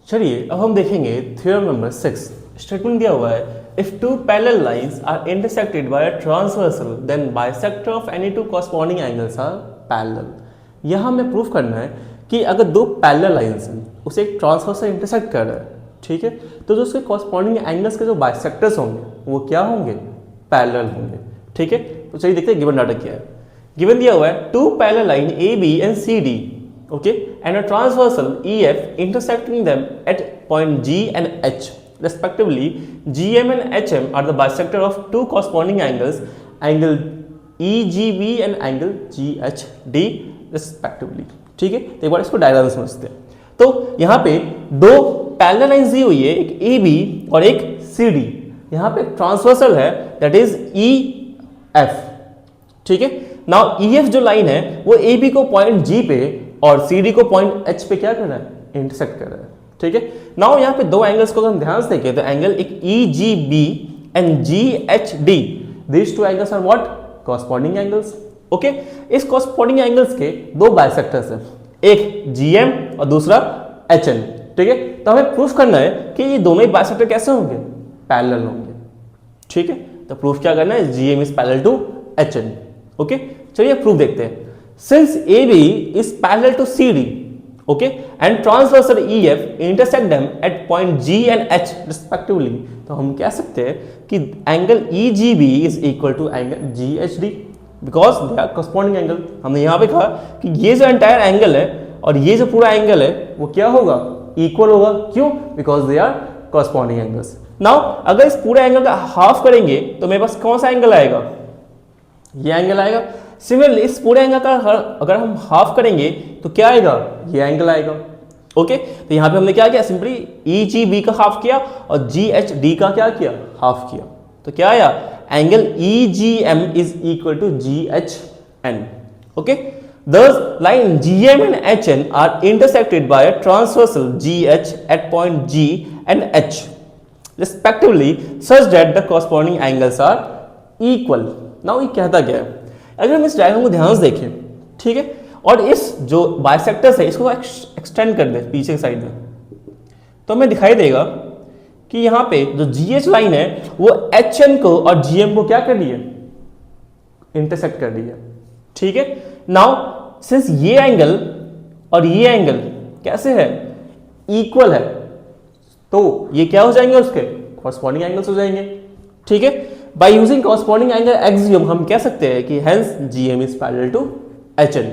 चलिए अब हम देखेंगे थ्योरम नंबर 6। स्टेटमेंट दिया हुआ है if two parallel lines are intersected by a transversal then bisector of any two corresponding angles are parallel. यहाँ हमें प्रूफ करना है कि अगर दो पैरेलल लाइंस हैं उसे एक ट्रांसवर्सल इंटरसेक्ट कर रहा है, ठीक है, तो जो उसके कॉरस्पॉन्डिंग एंगल्स के जो बाइसेक्टर्स होंगे वो क्या होंगे, पैरेलल होंगे, ठीक है। तो चलिए देखते हैं गिवन डाटा क्या है। गिवन दिया हुआ है two parallel line A B and C D, okay, and a transversal EF intersecting them at point G and H respectively. GM and HM are the bisector of two corresponding angles, angle EGB and angle GHD respectively, ठीक है। तो एक बार इसको diagram समझते हैं। तो यहाँ पे दो पैरेलल लाइंस दी हुई है, एक AB और एक CD। यहाँ पे ट्रांसवर्सल है दैट इज EF, ठीक है। नाउ EF जो लाइन है वो AB को पॉइंट G पे और CD को पॉइंट H पे क्या कर रहा है, इंटरसेक्ट कर रहा है, ठीक है। नाउ यहाँ पे दो एंगल्स को हम ध्यान से देखें तो एंगल एक EGB and GHD, this two angles are what, corresponding angles, okay. इस कॉरस्पॉन्डिंग एंगल्स के दो बाइसेक्टर्स हैं, एक GM और दूसरा HN, ठीक है। तो हमें प्रूफ करना है कि ये दोनों ही बाइसेक्टर कैसे होंगे, पैरेलल होंगे, ठीक है। तो प्रूफ क्या करना है, GM is parallel to HN, okay. चलिए प्रूफ देखते हैं। Since AB is parallel to CD, okay, and transversal EF intersect them at point G and H respectively, तो हम कह सकते हैं कि angle EGB is equal to angle GHD because they are corresponding angle। हमने यहाँ पे कहा कि ये जो entire angle है और ये जो पूरा angle है वो क्या होगा, equal होगा, क्यों, because they are corresponding angles। Now अगर इस पूरे angle का हाफ करेंगे तो मेरे पास कौन सा एंगल आएगा, ये एंगल आएगा। सिमिलरली इस पूरे एंगल का अगर हम हाफ करेंगे तो क्या आएगा, ये एंगल आएगा, ओके। तो यहाँ पे हमने क्या किया, सिंपली EGB का हाफ किया और GHD का क्या किया, हाफ किया। तो क्या आया, angle EGM is equal to GHN, okay. Thus line GM and HN are intersected by a transversal GH at point G and H respectively such that the corresponding angles are equal। Now ये कहता क्या है, अगर हम इस diagram को ध्यान से देखें, ठीक है, और इस जो बाइसेक्टर्स है इसको एक्सटेंड कर दें पीछे की साइड में, तो हमें दिखाई देगा कि यहाँ पे जो GH लाइन है वो HN को और GM को क्या कर रही है, इंटरसेक्ट कर रही है, ठीक है। नाउ सिंस ये एंगल और ये एंगल कैसे है, इक्वल है, तो ये क्या हो जाएंगे, उसके कॉरस्पॉन्डिंग एंगल्स हो जाएंगे, ठीक है। By using corresponding angle axiom हम कह सकते हैं कि hence GM is parallel to HN।